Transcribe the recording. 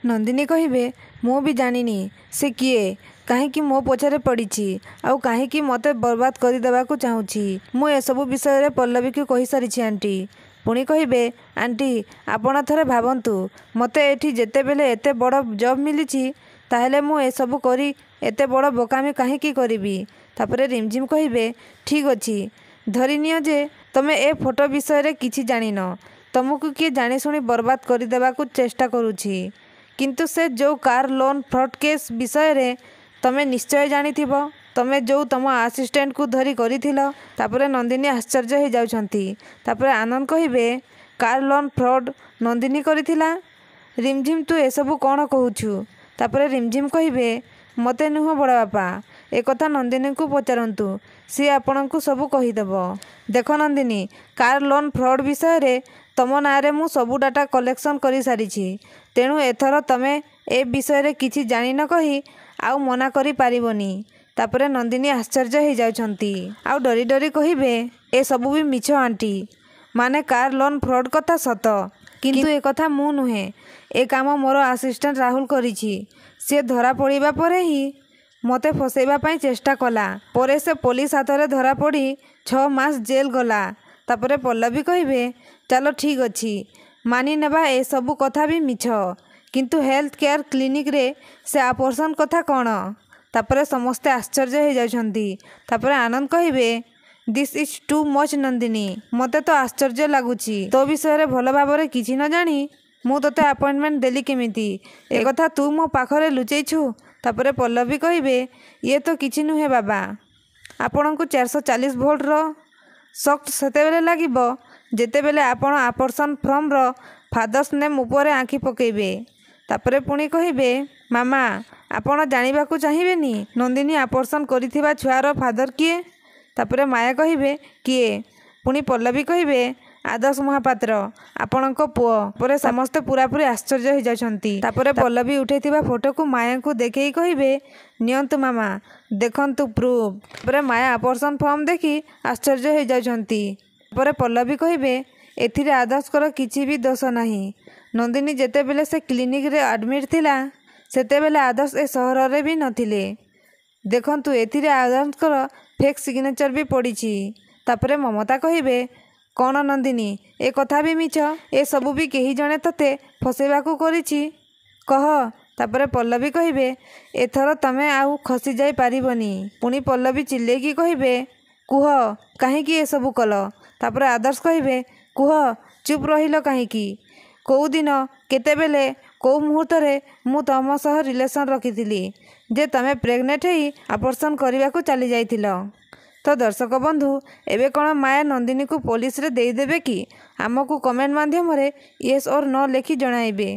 नंदिनी कहिबे मु भी जानिनी से किए कहीं मो पछरे पड़ी आउ कहीं मते बर्बाद करदेवा को चाहूँगी। मु एसबू विषय पल्लवी को कही सारी आंटी। पुणी कहिबे आंटी आपण थरे भावंतु मते एठी जेते बेले एते बड़ जॉब मिली ताहेले मु एसबू करी एते बड़ बोकामी कहीं करी। तापरे रिमझिम कहिबे ठीक अच्छी धरी नियो जे तमे ए फोटो विषय किछि जानिन तुमको किए जानी शुणी बर्बाद करदेवा को चेष्टा करुछि किंतु से जो कार लोन फ्रॉड केस विषय रे तमे निश्चय जानी थिबो तमे जो तुम असिस्टेंट को धरी करिथिलो। तापरे नंदिनी आश्चर्य हो जाउछंती। तापरे आनंद कहिबे कार लोन फ्रॉड नंदिनी करिथिला। रिमझिम तू एसबू कौन कहूछु। तापरे रिमझिम कहिबे मते नुह बड़ बापा एक कथा नंदिनी को पचारंतु सी आपण को सब कहीदेव। देख नंदिनी कार लोन फ्रॉड विषय रे तम नारे मु सबू डाटा कलेक्शन कर सारी तेणु एथर तमे ए विषय रे किछि जानी न कही आउ मना करि पारिबोनी। तापरे नंदिनी आश्चर्य हो जाउछंती आउ डरी डरी कहिबे ए सबू भी मिछ आंटी माने कार लोन फ्रॉड कथा सत किंतु ए कथा मु नुहे ए काम मोर असिस्टेंट राहुल करिछि। से धरा पड़िबा परे ही मते फसैबा पाई चेष्टा कला परे से पुलिस हाथ धरा पड़ी 6 मास जेल गला। तापरे पल्लवी कहिबे चलो ठीक अच्छी मानी नेबा ए सबू कथा भी मिछ किंतु हेल्थ केयर क्लिनिक रे से ऑपरेशन कथा कौन। तापरे समस्ते आश्चर्य हो जाउछंती। तापरे आनंद कहिबे this is too much Nandini मते तो आश्चर्य लगुची तो विषय रे भल भाबरे किछि न जानी मु तोते अपॉइंटमेंट देली केमिति ए कथा तू मो पाखरे लुचैछु। तापरे पल्लवी कहिबे ये तो किछि नुहे बाबा आपण को 440 वोल्ट रो सॉफ्ट सेतेबेले लागिबो जेतेबेले आपण ऑपरेशन फ्रॉम रो फादर्स नेम उपरे आँखि पकेबे। तापरे पुणी कहिबे मामा आपण जानिबा को चाहिबेनी नंदिनी ऑपरेशन करिथिबा छुआर फादर किए। तापरे माया कहिबे किए। पुणी पल्लवी कहिबे आदर्श महापात्र आपणको पुओ। परे समस्ते पूरापूरी आश्चर्य हो जाउछंती। तापरे पल्लवी उठेथिबा फोटो को माया को देखेई कहिबे नियंतु मामा देखंतु प्रूफ। तापरे माया ऑपरेशन फॉर्म देखी आश्चर्य हो जाउछंती। परे पल्लवी कहिबे एथिरे आदर्शकर किछि भी दोष नाही नंदिनी जेतेबेले से क्लिनिक रे एडमिट थिला सेतेबेले आदर्श ए सहर रे भी नथिले देखंतु एथिरे आदर्शकर फेक सिग्नेचर भी पड़ीछि। तापरे ममता कहिबे कौन नंदिनी ए कथा भी मिछ ए सबू भी कहीं जने तते फसैबा को करिछि कह। तापरे पल्लवी कहिबे एथर तमे आउ खसी जाई पारिबनी। पुणी पल्लवी चिल्लेकी कहिबे कुह कहीं ए सबू कल। तापरे आदर्श कहिबे कुह चुप रहिलो कहीं कौ दिन केतेबेले कौ मुहूर्त रे मु तम सह रिलेशन रखिथिली जे तमे प्रेग्नेंट ही ऑपरेशन करने को चली जाइथिलो। तो दर्शक बंधु एबे कौन माया नंदिनी को पुलिस रे देदेवे कि आमको कमेंट माध्यम रे येस और नो लिखि जणाइबे।